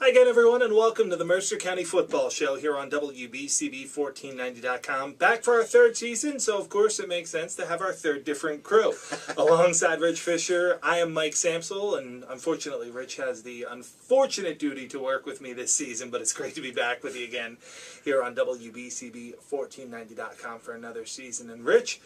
Hi again, everyone, and welcome to the Mercer County Football Show here on WBCB1490.com. Back for our third season, so of course it makes sense to have our third different crew. Alongside Rich Fisher, I am Mike Samsel, and unfortunately Rich has the unfortunate duty to work with me this season, but it's great to be back with you again here on WBCB1490.com for another season. And Rich,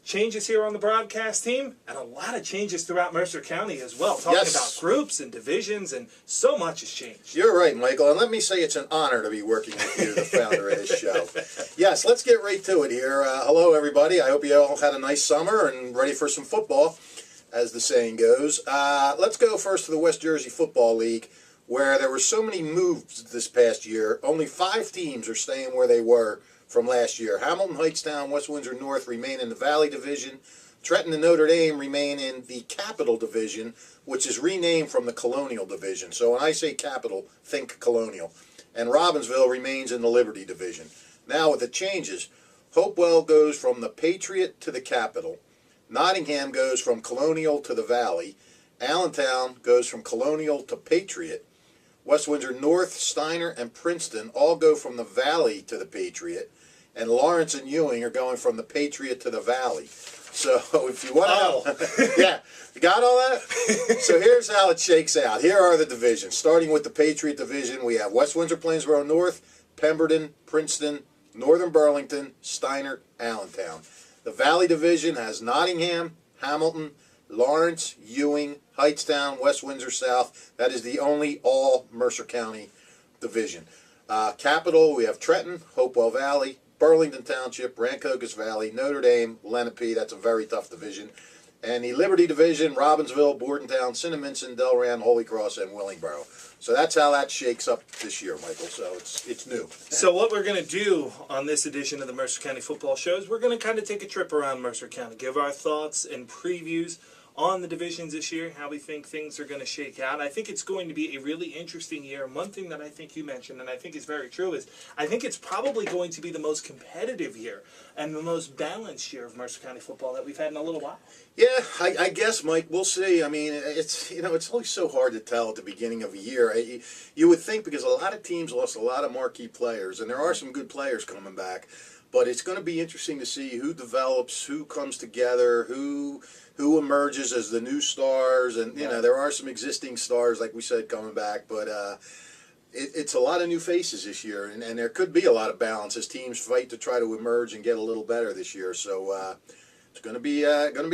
changes here on the broadcast team, and a lot of changes throughout Mercer County as well. Talking about groups and divisions, and so much has changed. You're right, Michael, and let me say it's an honor to be working with you, the founder of this show. Yes, let's get right to it here. Hello, everybody. I hope you all had a nice summer and ready for some football, as the saying goes. Let's go first to the West Jersey Football League, where there were so many moves this past year. Only 5 teams are staying where they were from last year. Hamilton, Hightstown, West Windsor North remain in the Valley Division. Trenton and Notre Dame remain in the Capital Division, which is renamed from the Colonial Division. So when I say Capital, think Colonial. And Robbinsville remains in the Liberty Division. Now with the changes, Hopewell goes from the Patriot to the Capital. Nottingham goes from Colonial to the Valley. Allentown goes from Colonial to Patriot. West Windsor North, Steiner, and Princeton all go from the Valley to the Patriot. And Lawrence and Ewing are going from the Patriot to the Valley. So if you want to know, yeah, you got all that? So here's how it shakes out. Here are the divisions. Starting with the Patriot Division, we have West Windsor, Plainsboro North, Pemberton, Princeton, Northern Burlington, Steiner, Allentown. The Valley Division has Nottingham, Hamilton, Lawrence, Ewing, Hightstown, West Windsor South. That is the only all Mercer County division. Capital, we have Trenton, Hopewell Valley, Burlington Township, Rancocas Valley, Notre Dame, Lenape. That's a very tough division. And the Liberty Division, Robbinsville, Bordentown, Cinnaminson, Delran, Holy Cross, and Willingboro. So that's how that shakes up this year, Michael. So it's new. So what we're going to do on this edition of the Mercer County Football Show is we're going to kind of take a trip around Mercer County, give our thoughts and previews on the divisions this year, how we think things are going to shake out. I think it's going to be a really interesting year. And one thing that I think you mentioned, and I think is very true, is I think it's probably going to be the most competitive year and the most balanced year of Mercer County football that we've had in a little while. Yeah, I guess, Mike, we'll see. I mean, it's always so hard to tell at the beginning of a year. You would think, because a lot of teams lost a lot of marquee players, and there are some good players coming back, but it's going to be interesting to see who develops, who comes together, who emerges as the new stars. And, you know, there are some existing stars, like we said, coming back, but it's a lot of new faces this year, and there could be a lot of balance as teams fight to try to emerge and get a little better this year. So it's going to be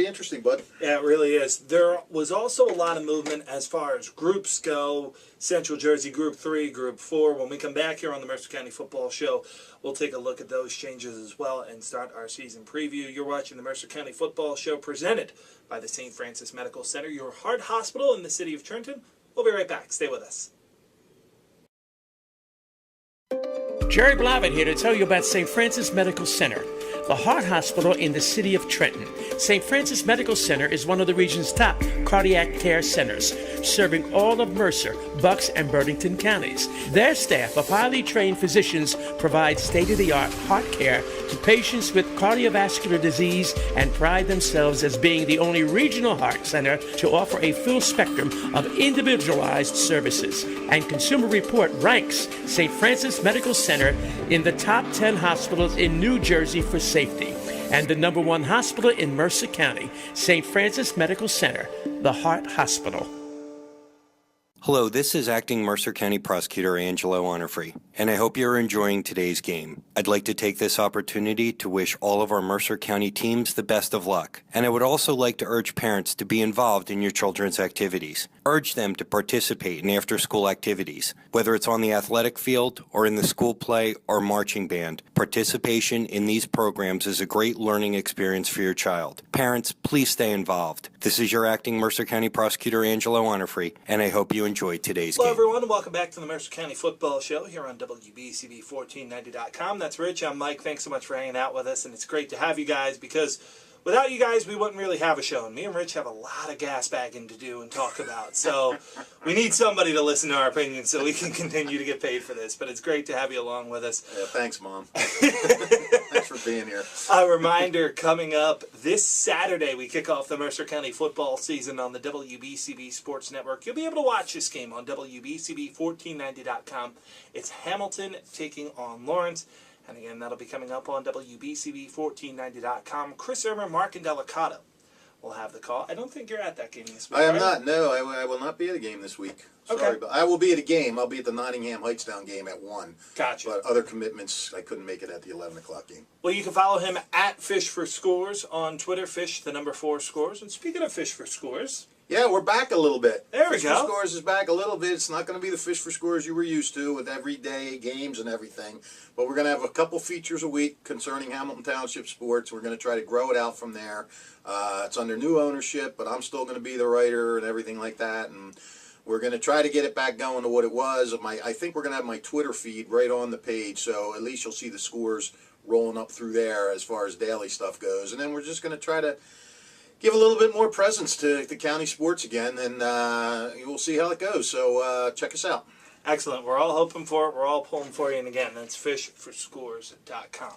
interesting, bud. Yeah, it really is. There was also a lot of movement as far as groups go. Central Jersey Group 3, Group 4. When we come back here on the Mercer County Football Show, we'll take a look at those changes as well and start our season preview. You're watching the Mercer County Football Show presented by the St. Francis Medical Center, your heart hospital in the city of Trenton. We'll be right back. Stay with us. Jerry Blavitt here to tell you about St. Francis Medical Center, the heart hospital in the city of Trenton. St. Francis Medical Center is one of the region's top cardiac care centers, serving all of Mercer, Bucks, and Burlington counties. Their staff of highly trained physicians provide state-of-the-art heart care to patients with cardiovascular disease and pride themselves as being the only regional heart center to offer a full spectrum of individualized services. And Consumer Report ranks St. Francis Medical Center in the top 10 hospitals in New Jersey for safety, and the #1 hospital in Mercer County, St. Francis Medical Center, the Heart Hospital. Hello, this is Acting Mercer County Prosecutor Angelo Honorfree, and I hope you're enjoying today's game. I'd like to take this opportunity to wish all of our Mercer County teams the best of luck, and I would also like to urge parents to be involved in your children's activities. Urge them to participate in after-school activities, whether it's on the athletic field or in the school play or marching band. Participation in these programs is a great learning experience for your child. Parents, please stay involved. This is your Acting Mercer County Prosecutor Angelo Honorfree, and I hope you enjoy today's Hello, game. everyone, and welcome back to the Mercer County Football Show here on WBCB1490.com. That's Rich. I'm Mike. Thanks so much for hanging out with us, and it's great to have you guys because without you guys, we wouldn't really have a show. And me and Rich have a lot of gas bagging to do and talk about. So we need somebody to listen to our opinions so we can continue to get paid for this. But it's great to have you along with us. Yeah, thanks, Mom. Thanks for being here. A reminder, coming up this Saturday, we kick off the Mercer County football season on the WBCB Sports Network. You'll be able to watch this game on WBCB1490.com. It's Hamilton taking on Lawrence. And again, that'll be coming up on WBCB1490.com. Chris Irmer, Mark, and Delicato will have the call. I don't think you're at that game this week. I am right? not. No, I will not be at a game this week. Sorry, Okay. but I will be at a game. I'll be at the Nottingham Hightstown game at 1. Gotcha. But other commitments, I couldn't make it at the 11 o'clock game. Well, you can follow him at Fish for Scores on Twitter, Fish, the number 4 Scores. And speaking of Fish for Scores, Yeah, we're back a little bit. There we Fish go. for Scores is back a little bit. It's not going to be the Fish for Scores you were used to with everyday games and everything. But we're going to have a couple features a week concerning Hamilton Township sports. We're going to try to grow it out from there. It's under new ownership, but I'm still going to be the writer and everything like that. And we're going to try to get it back going to what it was. I think we're going to have my Twitter feed right on the page, so at least you'll see the scores rolling up through there as far as daily stuff goes. And then we're just going to try to give a little bit more presence to the county sports again, and we'll see how it goes. So check us out. excellent. We're all hoping for it. We're all pulling for you. And again, that's fishforscores.com.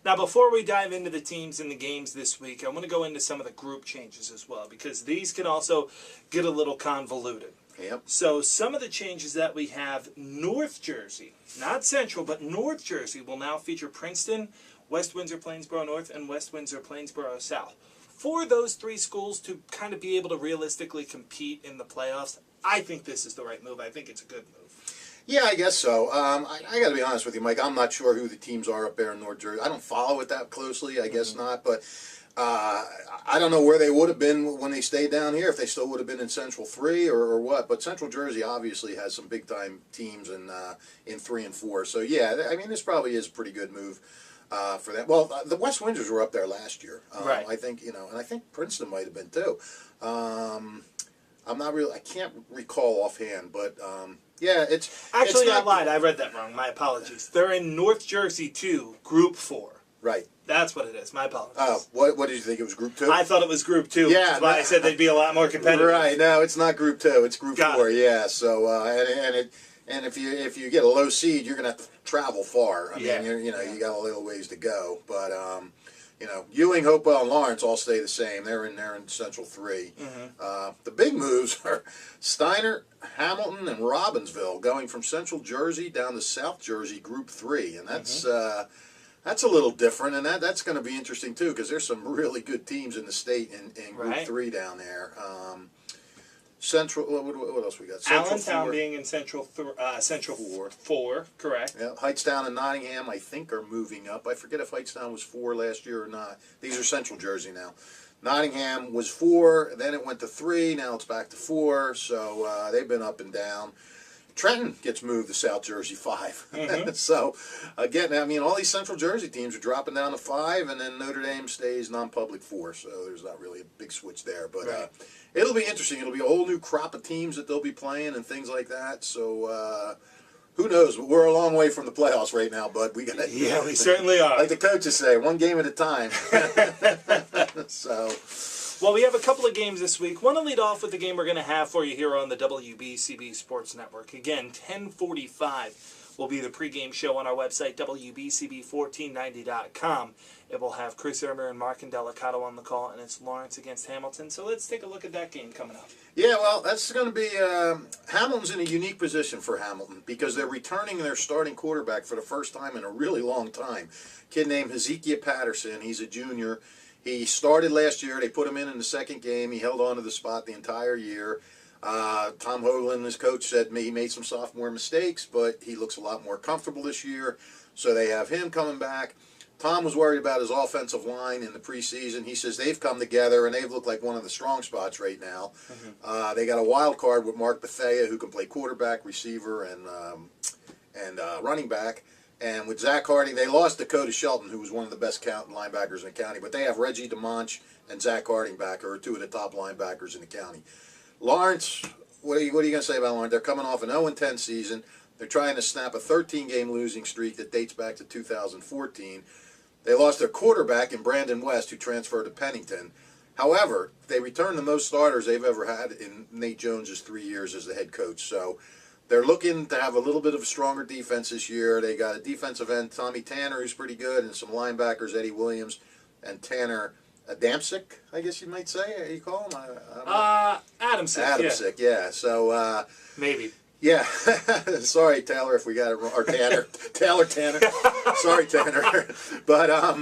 Now, before we dive into the teams and the games this week, I want to go into some of the group changes as well, because these can also get a little convoluted. Yep. So some of the changes that we have, North Jersey, not Central, but North Jersey will now feature Princeton, West Windsor Plainsboro North, and West Windsor Plainsboro South. For those 3 schools to kind of be able to realistically compete in the playoffs, I think this is the right move. I think it's a good move. Yeah, I guess so. I got to be honest with you, Mike. I'm not sure who the teams are up there in North Jersey. I don't follow it that closely. I guess not. But I don't know where they would have been when they stayed down here, if they still would have been in Central 3 or what. But Central Jersey obviously has some big-time teams in 3 and 4. So, yeah, I mean, this probably is a pretty good move for them. Well, the West Windsors were up there last year. Right. I think, and I think Princeton might have been too. I'm not really, I can't recall offhand, but yeah, it's Actually, it's I lied. I read that wrong. My apologies. They're in North Jersey 2, Group 4. Right. That's what it is. My apologies. Oh, what did you think it was? Group 2? I thought it was Group 2, which Yeah, is why I said they'd be a lot more competitive. Right. No, it's not Group 2. It's Group Got 4. it. Yeah. So and if you get a low seed, you're gonna have to travel far. I Yeah. mean, you got a little ways to go. But Ewing, Hopewell, and Lawrence all stay the same. They're in Central 3. Mm-hmm. The big moves are Steiner, Hamilton, and Robbinsville going from Central Jersey down to South Jersey, Group 3, and that's a little different, and that's going to be interesting too, because there's some really good teams in the state in Group Right. 3 down there. Central, what else we got? Central Allentown 4. being in Central 4, correct. Yeah, Hightstown and Nottingham, I think, are moving up. I forget if Hightstown was 4 last year or not. These are Central Jersey now. Nottingham was 4, then it went to 3, now it's back to 4, so they've been up and down. Trenton gets moved to South Jersey 5. So, again, I mean, all these Central Jersey teams are dropping down to 5, and then Notre Dame stays non-public 4, so there's not really a big switch there. But Right. It'll be interesting. It'll be a whole new crop of teams that they'll be playing and things like that. So, who knows? We're a long way from the playoffs right now, but we got to. Yeah, we certainly are. Like the coaches say, one game at a time. So, Well, we have a couple of games this week. Want to lead off with the game we're going to have for you here on the WBCB Sports Network. Again, 10:45 will be the pregame show on our website, WBCB1490.com. It will have Chris Irmer and Mark and Delicato on the call, and it's Lawrence against Hamilton. So let's take a look at that game coming up. yeah, well, that's going to be Hamilton's in a unique position for Hamilton because they're returning their starting quarterback for the first time in a really long time. Kid named Hezekiah Patterson. He's a junior. He started last year. They put him in the second game. He held on to the spot the entire year. Tom Hoagland, his coach, said he made some sophomore mistakes, but he looks a lot more comfortable this year. So they have him coming back. Tom was worried about his offensive line in the preseason. He says they've come together, and they've looked like one of the strong spots right now. They got a wild card with Mark Bethea, who can play quarterback, receiver, and running back. And with Zach Harding, they lost Dakota Shelton, who was one of the best linebackers in the county. But they have Reggie DeMonch and Zach Harding back, who are 2 of the top linebackers in the county. Lawrence, what are you going to say about Lawrence? They're coming off an 0-10 season. They're trying to snap a 13-game losing streak that dates back to 2014. They lost their quarterback in Brandon West, who transferred to Pennington. However, they returned the most starters they've ever had in Nate Jones' 3 years as the head coach. So they're looking to have a little bit of a stronger defense this year. They got a defensive end, Tommy Tanner, who's pretty good, and some linebackers, Eddie Williams and Tanner Adamczyk, I guess you might say. How you call him? Adamczyk. Adamczyk, yeah. So Maybe. yeah. Sorry, Taylor, if we got it wrong. Or Tanner. Tanner. Sorry, Tanner. But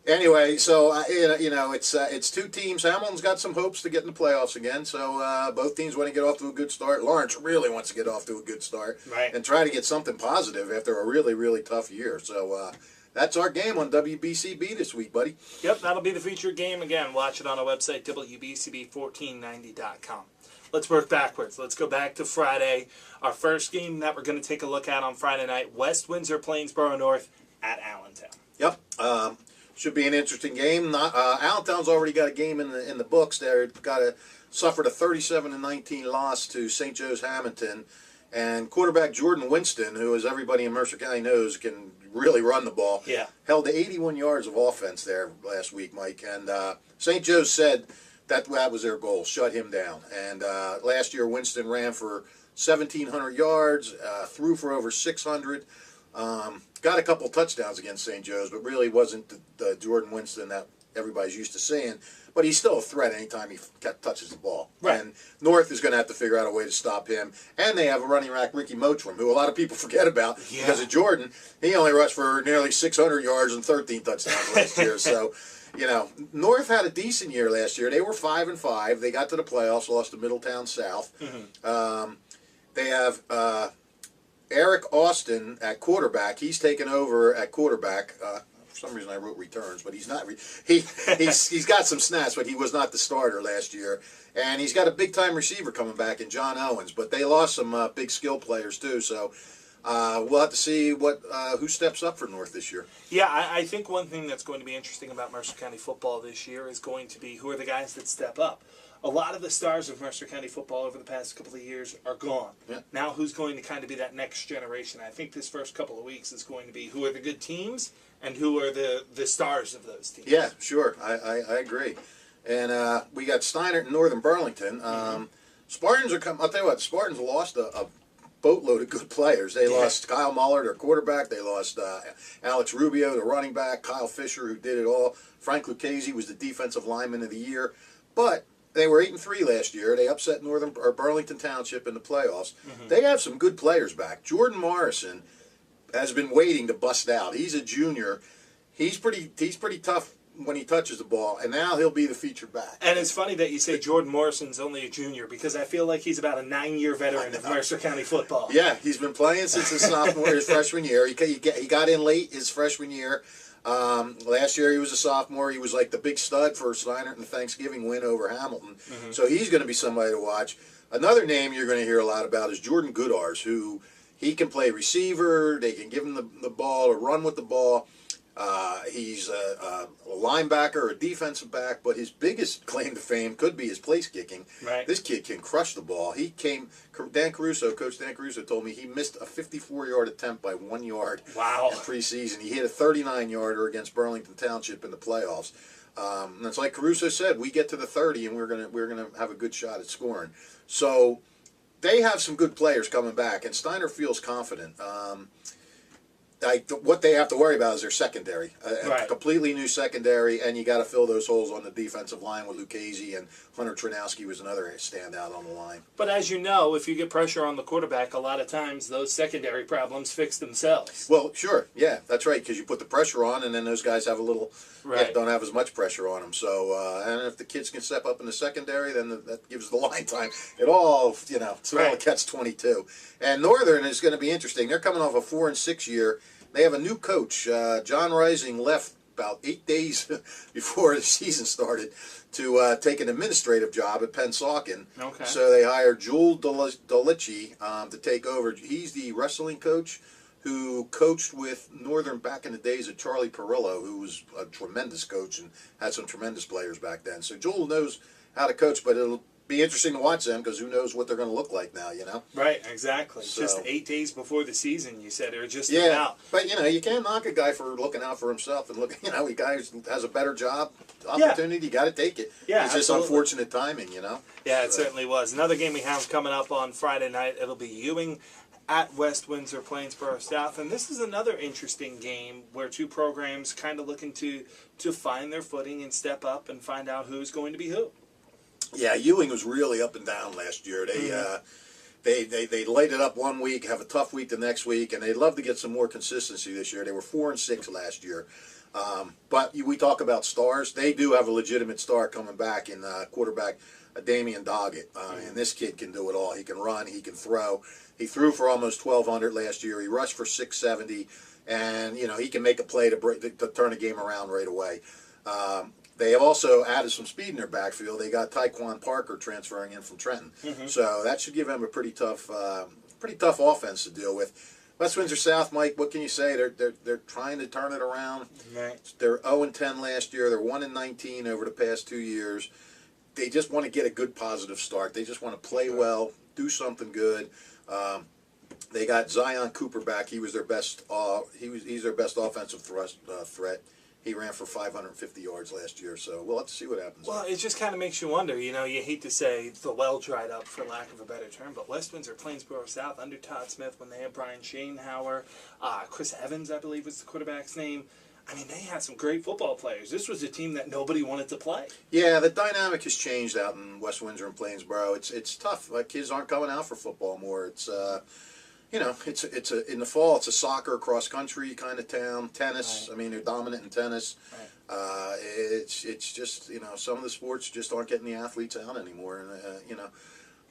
anyway, so it's two teams. Hamilton's got some hopes to get in the playoffs again. So both teams want to get off to a good start. Lawrence really wants to get off to a good start, right, and try to get something positive after a really, really tough year. So that's our game on WBCB this week, buddy. Yep, that'll be the featured game. Again, watch it on our website, WBCB1490.com. Let's work backwards. Let's go back to Friday. Our first game that we're going to take a look at on Friday night, West Windsor Plainsboro North at Allentown. Yep. Should be an interesting game. Allentown's already got a game in the books. They've suffered a 37-19 loss to St. Joe's Hamilton. And quarterback Jordan Winston, who, as everybody in Mercer County knows, can really run the ball, held to 81 yards of offense there last week, Mike. And St. Joe's said that was their goal, shut him down. And last year, Winston ran for 1,700 yards, threw for over 600, got a couple touchdowns against St. Joe's, but really wasn't the Jordan Winston that everybody's used to seeing. But he's still a threat anytime he touches the ball. Right. And North is going to have to figure out a way to stop him. And they have a running back, Ricky Mottram, who a lot of people forget about because of Jordan. He only rushed for nearly 600 yards and 13 touchdowns last year. So, North had a decent year last year. They were 5-5. They got to the playoffs, lost to Middletown South. Mm-hmm. They have Eric Austin at quarterback. He's taken over at quarterback. For some reason I wrote returns, but he's not. He's got some snaps, but he was not the starter last year. And he's got a big-time receiver coming back in John Owens. But they lost some big skill players, too. So we'll have to see who steps up for North this year. Yeah, I think one thing that's going to be interesting about Mercer County football this year is going to be who are the guys that step up. A lot of the stars of Mercer County football over the past couple of years are gone. Yeah. Now who's going to kind of be that next generation? I think this first couple of weeks is going to be who are the good teams and who are the stars of those teams. Yeah, sure. I agree. And we got Steinert and Northern Burlington. Spartans are coming. I'll tell you what, Spartans lost a boatload of good players. They lost Kyle Muller, their quarterback. They lost Alex Rubio, the running back. Kyle Fisher, who did it all. Frank Lucchese was the defensive lineman of the year. But they were 8-3 last year. They upset Burlington Township in the playoffs. Mm-hmm. They have some good players back. Jordan Morrison has been waiting to bust out. He's a junior. He's pretty tough when he touches the ball, and now he'll be the featured back. And it's funny that you say Jordan Morrison's only a junior because I feel like he's about a 9-year veteran of Mercer County football. Yeah, he's been playing since his freshman year. He got in late his freshman year. Last year he was a sophomore. He was like the big stud for Steinert in the Thanksgiving win over Hamilton. Mm-hmm. So he's going to be somebody to watch. Another name you're going to hear a lot about is Jordan Goodars, who he can play receiver. They can give him the ball or run with the ball. He's a linebacker or a defensive back, but his biggest claim to fame could be his place kicking. Right. This kid can crush the ball. Coach Dan Caruso told me he missed a 54-yard attempt by 1 yard. Wow. In preseason. He hit a 39-yarder against Burlington Township in the playoffs. And it's like Caruso said, we get to the 30 and we're gonna have a good shot at scoring. So they have some good players coming back, and Steiner feels confident. What they have to worry about is their secondary, a completely new secondary, and you got to fill those holes on the defensive line with Lucchese, and Hunter Tranowski was another standout on the line. But as you know, if you get pressure on the quarterback, a lot of times those secondary problems fix themselves. Well, sure, yeah, that's right, because you put the pressure on, and then those guys have don't have as much pressure on them. So, and if the kids can step up in the secondary, then that gives the line time. It's all a catch-22. And Northern is going to be interesting. They're coming off a 4-6 year. They have a new coach. John Rising left about 8 days before the season started to take an administrative job at Pennsauken. Okay. So they hired Joel Dolici to take over. He's the wrestling coach who coached with Northern back in the days of Charlie Perillo, who was a tremendous coach and had some tremendous players back then. So Joel knows how to coach, but it'll be interesting to watch them because who knows what they're going to look like now, you know? Right, exactly. So- Just 8 days before the season, you said, or just Yeah, about. but you know, you can't knock a guy for looking out for himself and look. You know, a guy who has a better job opportunity, you got to take it. Yeah, it's just absolutely. unfortunate timing, you know. Yeah, it So- certainly was. Another game we have coming up on Friday night, it'll be Ewing at West Windsor Plainsboro South. And this is another interesting game where two programs kind of looking to find their footing and step up and find out who's going to be who. Yeah, Ewing was really up and down last year. They light it up one week, have a tough week the next week, and they'd love to get some more consistency this year. They were 4-6 last year. But we talk about stars. They do have a legitimate star coming back in quarterback Damian Doggett. And this kid can do it all. He can run. He can throw. He threw for almost 1,200 last year. He rushed for 670. And, you know, he can make a play to turn a game around right away. They have also added some speed in their backfield. They got Tyquan Parker transferring in from Trenton. So that should give them a pretty tough offense to deal with. West Windsor South, Mike, what can you say? They're trying to turn it around. Right. They're 0-10 last year. They're 1-19 over the past 2 years. They just want to get a good positive start. They just want to play well, do something good. They got Zion Cooper back. He was their best. He's their best offensive threat. He ran for 550 yards last year, so we'll have to see what happens. Well, it just kind of makes you wonder. You know, you hate to say the well dried up, for lack of a better term, but West Windsor Plainsboro South under Todd Smith when they had Brian Schoenhauer, Chris Evans, I believe was the quarterback's name. I mean, they had some great football players. This was a team that nobody wanted to play. Yeah, the dynamic has changed out in West Windsor and Plainsboro. It's tough. Like, kids aren't coming out for football more. It's you know, in the fall, it's a soccer, cross country kind of town. Tennis. Right. I mean, they're dominant in tennis. Right. It's just, you know, some of the sports just aren't getting the athletes out anymore, and you know,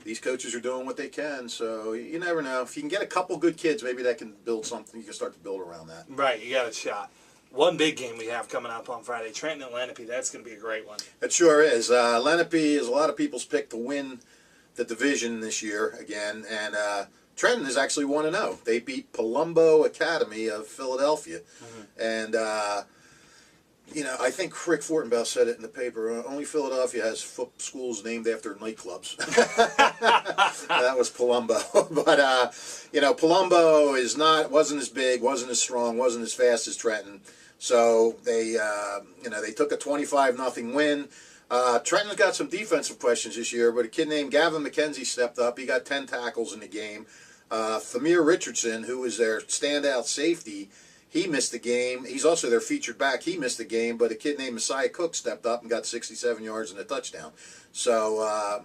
these coaches are doing what they can. So you never know. If you can get a couple good kids, maybe that can build something. You can start to build around that. Right. You got a shot. One big game we have coming up on Friday, Trenton and Lenape. That's going to be a great one. It sure is. Lenape is a lot of people's pick to win the division this year again, and Trenton is actually 1-0. They beat Palumbo Academy of Philadelphia. And, you know, I think Rick Fortenbaugh said it in the paper. Only Philadelphia has schools named after nightclubs. That was Palumbo. But, you know, Palumbo wasn't as big, wasn't as strong, wasn't as fast as Trenton. So they, you know, they took a 25-0 win. Trenton's got some defensive questions this year, but a kid named Gavin McKenzie stepped up. He got 10 tackles in the game. Thamir Richardson, who was their standout safety, he missed the game. He's also their featured back. He missed the game, but a kid named Messiah Cook stepped up and got 67 yards and a touchdown. So,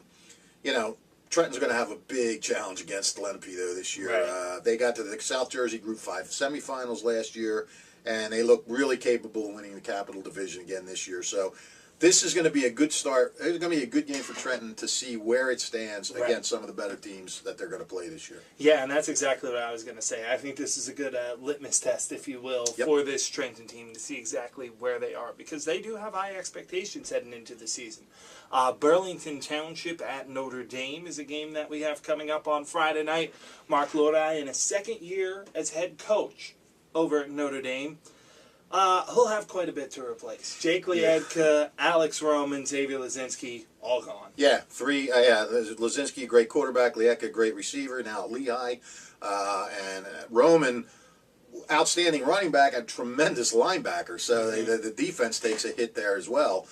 you know, Trenton's going to have a big challenge against Lenape, though, this year. Right. They got to the South Jersey Group 5 semifinals last year, and they look really capable of winning the Capital Division again this year. So this is going to be a good start. It's going to be a good game for Trenton to see where it stands against some of the better teams that they're going to play this year. Yeah, and that's exactly what I was going to say. I think this is a good litmus test, if you will, for this Trenton team to see exactly where they are, because they do have high expectations heading into the season. Burlington Township at Notre Dame is a game that we have coming up on Friday night. Mark Lodi in his second year as head coach over at Notre Dame. He'll have quite a bit to replace. Jake Liedka, Alex Roman, Xavier Lazinski, all gone. Yeah, three. Lazinski, great quarterback. Liedka, great receiver. Now Lehigh, and Roman, outstanding running back and tremendous linebacker. So the defense takes a hit there as well.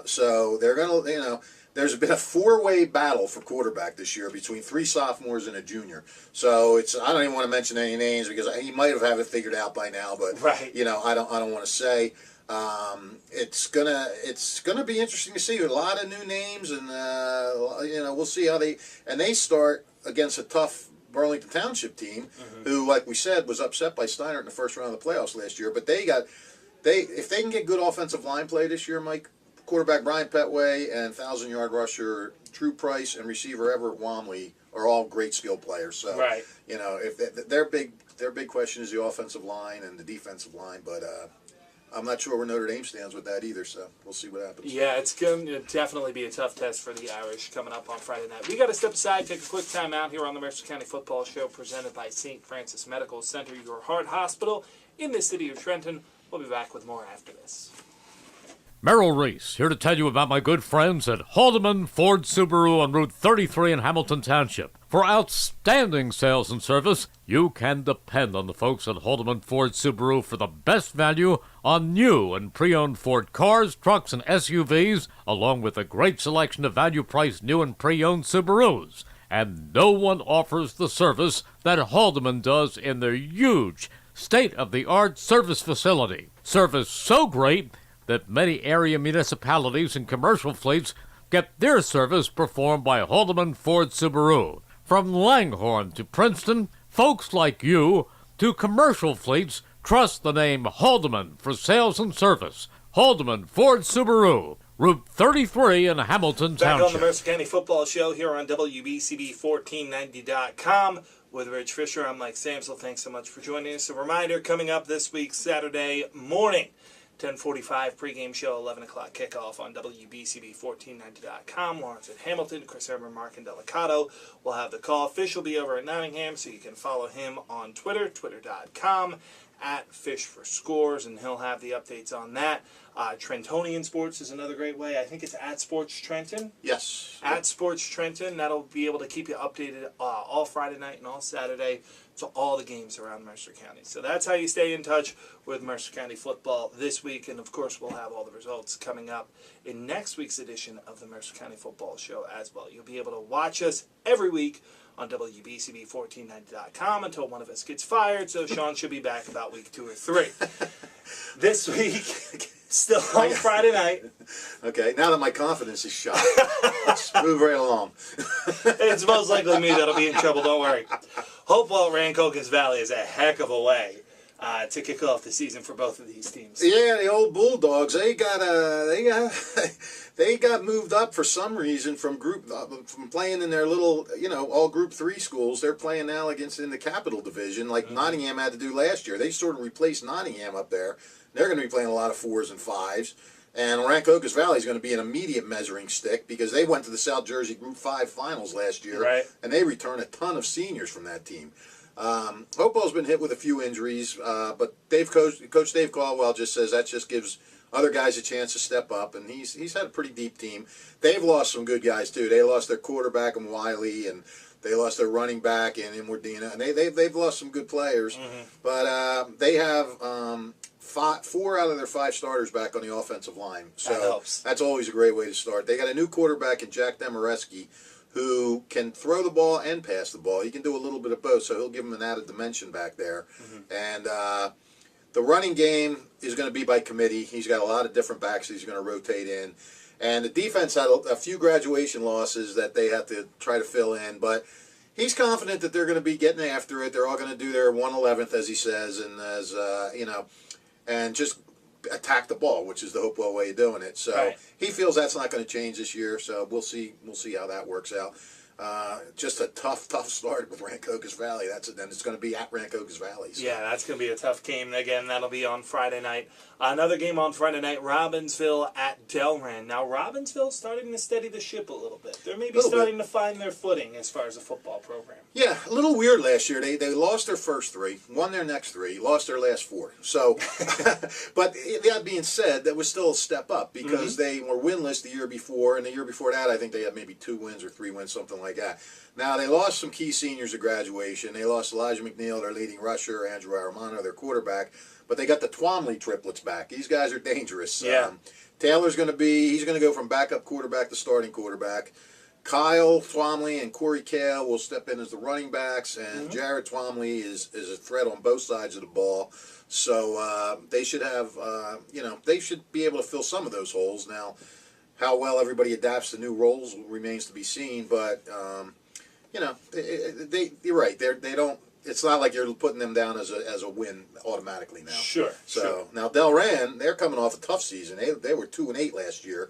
So they're gonna, you know, there's been a four-way battle for quarterback this year between three sophomores and a junior. So I don't even want to mention any names because he might have it figured out by now, but you know, I don't want to say. It's gonna be interesting to see a lot of new names, and you know, we'll see how they start against a tough Burlington Township team, who, like we said, was upset by Steiner in the first round of the playoffs last year. But if they can get good offensive line play this year, Mike, quarterback Brian Petway and 1,000-yard rusher Drew Price and receiver Everett Womley are all great skill players. So you know, if their big question is the offensive line and the defensive line, but I'm not sure where Notre Dame stands with that either, so we'll see what happens. Yeah, it's going to definitely be a tough test for the Irish coming up on Friday night. We got to step aside, take a quick time out here on the Mercer County Football Show, presented by St. Francis Medical Center, your heart hospital in the city of Trenton. We'll be back with more after this. Merrill Reese, here to tell you about my good friends at Haldeman Ford Subaru on Route 33 in Hamilton Township. For outstanding sales and service, you can depend on the folks at Haldeman Ford Subaru for the best value on new and pre-owned Ford cars, trucks, and SUVs, along with a great selection of value-priced new and pre-owned Subarus. And no one offers the service that Haldeman does in their huge, state-of-the-art service facility. Service so great that many area municipalities and commercial fleets get their service performed by Haldeman Ford Subaru. From Langhorne to Princeton, folks like you to commercial fleets trust the name Haldeman for sales and service. Haldeman Ford Subaru, Route 33 in Hamilton Township. Back on the Mercer County Football Show here on WBCB1490.com. With Rich Fisher, I'm Mike Samsel. Thanks so much for joining us. A reminder, coming up this week, Saturday morning, 10:45 pregame show, 11 o'clock kickoff on WBCB1490.com. Lawrence at Hamilton, Chris Herman, Mark and Delicato will have the call. Fish will be over at Nottingham, so you can follow him on Twitter, twitter.com, at Fish for Scores, and he'll have the updates on that. Trentonian Sports is another great way. I think it's at Sports Trenton. Yes. At Sports Trenton. That'll be able to keep you updated all Friday night and all Saturday to all the games around Mercer County. So that's how you stay in touch with Mercer County football this week. And, of course, we'll have all the results coming up in next week's edition of the Mercer County Football Show as well. You'll be able to watch us every week on WBCB1490.com until one of us gets fired. So Sean should be back about week 2 or 3. This week, still on Friday night. Okay, now that my confidence is shot, let's move right along. It's most likely me that'll be in trouble, don't worry. Hopewell Rancocas Valley is a heck of a way to kick off the season for both of these teams. Yeah, the old Bulldogs, they got moved up for some reason from playing in their little, all Group 3 schools. They're playing now in the Capital Division like Nottingham had to do last year. They sort of replaced Nottingham up there. They're going to be playing a lot of 4s and 5s. And Rancocas Valley is going to be an immediate measuring stick because they went to the South Jersey Group 5 finals last year. Right. And they returned a ton of seniors from that team. Hopewell's been hit with a few injuries, but Coach Dave Caldwell just says that just gives other guys a chance to step up, and he's had a pretty deep team. They've lost some good guys too. They lost their quarterback in Wiley, and they lost their running back in Mordina, and they've lost some good players. But they have 4 out of their 5 starters back on the offensive line, so that helps. That's always a great way to start. They got a new quarterback in Jack Demoreski, who can throw the ball and pass the ball. He can do a little bit of both, so he'll give him an added dimension back there. And the running game is going to be by committee. He's got a lot of different backs that he's going to rotate in. And the defense had a few graduation losses that they have to try to fill in, but he's confident that they're going to be getting after it. They're all going to do their 1/11th, as he says, and and just attack the ball, which is the Hopewell way of doing it. So right. He feels that's not going to change this year. So we'll see how that works out. Just a tough start with Rancocas Valley. Then it's going to be at Rancocas Valley. So. Yeah, that's going to be a tough game. Again, that'll be on Friday night. Another game on Friday night, Robbinsville at Delran. Now, Robbinsville's starting to steady the ship a little bit. They're maybe starting to find their footing as far as a football program. Yeah, a little weird last year. They lost their first 3, won their next 3, lost their last 4. So, but that being said, that was still a step up because they were winless the year before, and the year before that, I think they had maybe 2 wins or 3 wins, something like that. Now, they lost some key seniors at graduation. They lost Elijah McNeil, their leading rusher, Andrew Aramano, their quarterback, but they got the Twomley triplets back. These guys are dangerous. Yeah. Taylor's going to go from backup quarterback to starting quarterback. Kyle Twomley and Corey Kale will step in as the running backs, and Jared Twomley is a threat on both sides of the ball. So they should have, they should be able to fill some of those holes. Now, how well everybody adapts to new roles remains to be seen, but, you're right. They don't. It's not like you're putting them down as a win automatically now. Sure. So now Delran, they're coming off a tough season. They were 2-8 last year.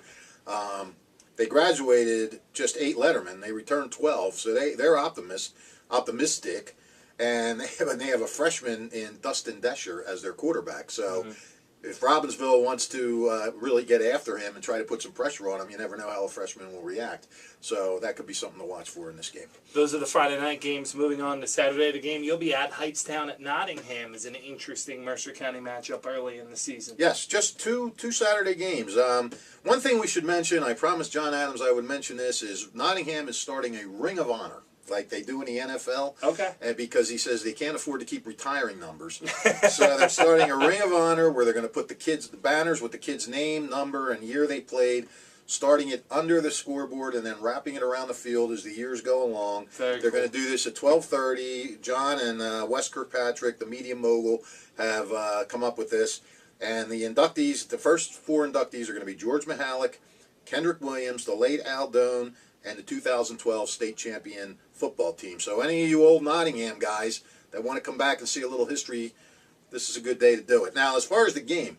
They graduated just 8 lettermen. They returned 12, so they're optimistic, and they have a freshman in Dustin Desher as their quarterback. So if Robbinsville wants to really get after him and try to put some pressure on him, you never know how a freshman will react. So that could be something to watch for in this game. Those are the Friday night games. Moving on to Saturday, the game you'll be at, Hightstown at Nottingham, is an interesting Mercer County matchup early in the season. Yes, just two Saturday games. One thing we should mention, I promised John Adams I would mention this, is Nottingham is starting a Ring of Honor, like they do in the NFL. Okay. And because he says they can't afford to keep retiring numbers. So they're starting a Ring of Honor where they're going to put the banners with the kid's name, number, and year they played, starting it under the scoreboard and then wrapping it around the field as the years go along. They're going to do this at 12:30. John and Wes Kirkpatrick, the media mogul, have come up with this. And the inductees, the first 4 inductees are going to be George Mihalik, Kendrick Williams, the late Al Doan, and the 2012 state champion football team. So any of you old Nottingham guys that want to come back and see a little history, this is a good day to do it. Now, as far as the game,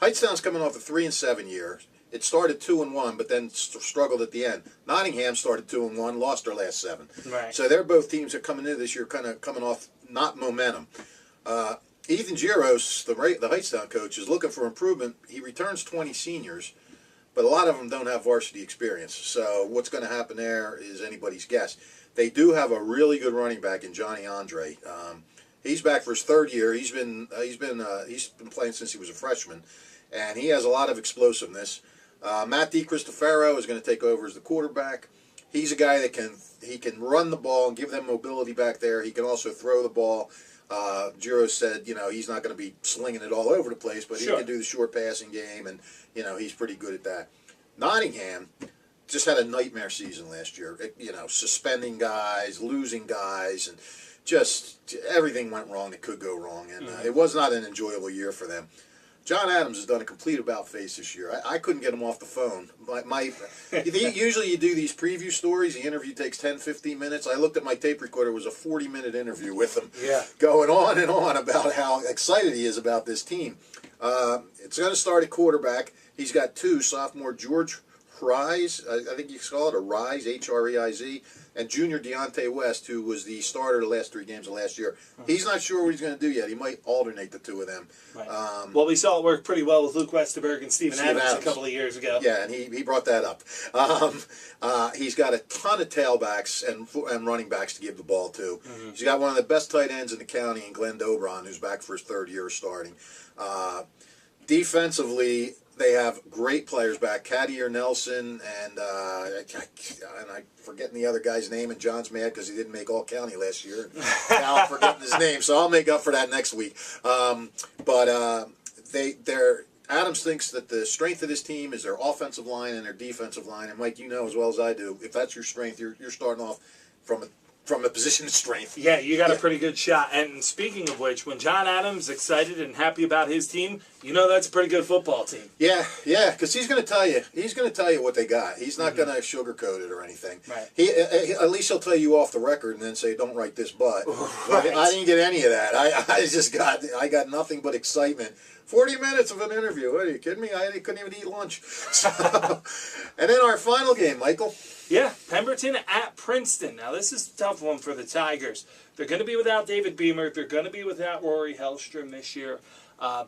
Hightstown's coming off a 3-7 year. It started 2-1, but then struggled at the end. Nottingham started 2-1, lost their last 7. Right. So they're both teams that are coming into this year kind of coming off not momentum. Ethan Giros, the Hightstown coach, is looking for improvement. He returns 20 seniors, but a lot of them don't have varsity experience. So what's going to happen there is anybody's guess. They do have a really good running back in Johnny Andre. He's back for his 3rd year. He's been playing since he was a freshman, and he has a lot of explosiveness. Matt DiCristofaro is going to take over as the quarterback. He's a guy that can run the ball and give them mobility back there. He can also throw the ball. Giros said, he's not going to be slinging it all over the place, but Sure. he can do the short passing game, and he's pretty good at that. Nottingham just had a nightmare season last year. Suspending guys, losing guys, and just everything went wrong that could go wrong, and it was not an enjoyable year for them. John Adams has done a complete about-face this year. I couldn't get him off the phone. Usually you do these preview stories. The interview takes 10, 15 minutes. I looked at my tape recorder. It was a 40-minute interview with him. Yeah. Going on and on about how excited he is about this team. It's going to start at quarterback. He's got 2, sophomore George Rise, I think you call it a Rise, H-R-E-I-Z, and junior Deontay West, who was the starter the last 3 games of last year. He's not sure what he's going to do yet. He might alternate the 2 of them. Right. Well, we saw it work pretty well with Luke Westerberg and Steve Adams a couple of years ago. Yeah, and he brought that up. He's got a ton of tailbacks and running backs to give the ball to. Mm-hmm. He's got one of the best tight ends in the county in Glenn Dobron, who's back for his 3rd year starting. Defensively, they have great players back. Cadier Nelson and I'm forgetting the other guy's name, and John's mad because he didn't make all county last year. Now I'm forgetting his name, so I'll make up for that next week. Adams thinks that the strength of this team is their offensive line and their defensive line. And Mike, you know as well as I do, if that's your strength, you're starting off from a position of strength. Yeah, you got a pretty good shot. And speaking of which, when John Adams excited and happy about his team, that's a pretty good football team. Yeah, because he's going to tell you what they got. He's not going to sugarcoat it or anything. Right. At least he'll tell you off the record and then say, "Don't write this." But Right. I didn't get any of that. I got nothing but excitement. 40 minutes of an interview. Are you kidding me? I couldn't even eat lunch. And then our final game, Michael. Yeah, Pemberton at Princeton. Now, this is a tough one for the Tigers. They're going to be without David Beamer. They're going to be without Rory Hellstrom this year.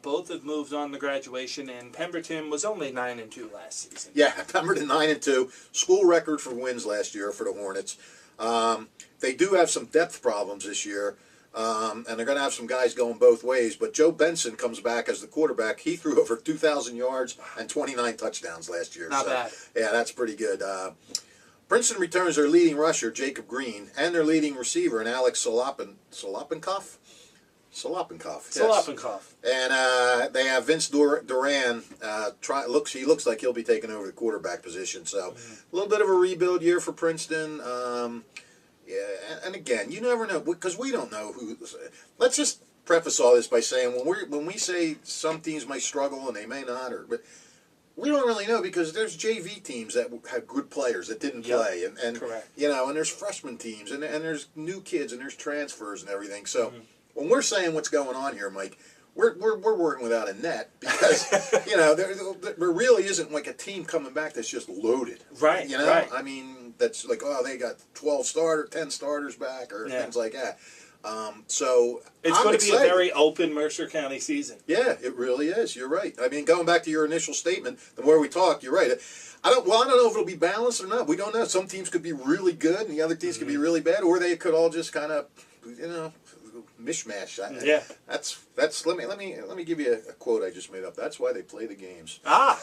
Both have moved on to graduation, and Pemberton was only 9-2 last season. Yeah, Pemberton 9-2. School record for wins last year for the Hornets. They do have some depth problems this year. And they're going to have some guys going both ways. But Joe Benson comes back as the quarterback. He threw over 2,000 yards and 29 touchdowns last year. Not bad. Yeah, that's pretty good. Princeton returns their leading rusher, Jacob Green, and their leading receiver, Alex Solopenkoff. Solopenkoff. And they have Vince Duran. He looks like he'll be taking over the quarterback position. So a little bit of a rebuild year for Princeton. Yeah, and again, you never know because we don't know who. Let's just preface all this by saying when we say some teams might struggle and they may not, but we don't really know because there's JV teams that have good players that didn't play, and correct. And there's freshman teams and there's new kids and there's transfers and everything. So when we're saying what's going on here, Mike, we're working without a net because there really isn't like a team coming back that's just loaded. Right. Right. I mean, that's like, they got 10 starters back or things like that. So It's I'm going to be a excited. very open Mercer County season. Yeah, it really is. You're right. I mean, going back to your initial statement, the more we talk, you're right. I don't know if it'll be balanced or not. We don't know. Some teams could be really good, and the other teams could be really bad, or they could all just kind of, mishmash. Yeah. That's. Let me give you a quote I just made up. That's why they play the games. Ah,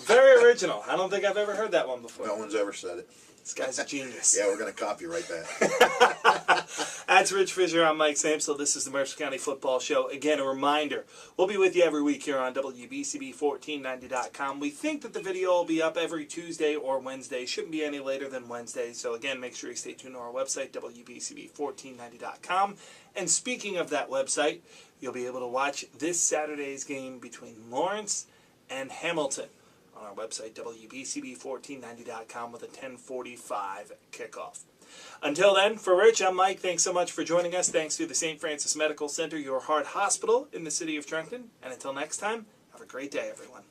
very original. I don't think I've ever heard that one before. No one's ever said it. This guy's a genius. Yeah, we're gonna copyright that. That's Rich Fisher. I'm Mike Samsel. This is the Mercer County Football Show. Again, a reminder, we'll be with you every week here on WBCB1490.com. We think that the video will be up every Tuesday or Wednesday. Shouldn't be any later than Wednesday. So again, make sure you stay tuned to our website, WBCB1490.com. And speaking of that website, you'll be able to watch this Saturday's game between Lawrence and Hamilton on our website, WBCB1490.com, with a 10:45 kickoff. Until then, for Rich, I'm Mike. Thanks so much for joining us. Thanks to the St. Francis Medical Center, your heart hospital in the city of Trenton. And until next time, have a great day, everyone.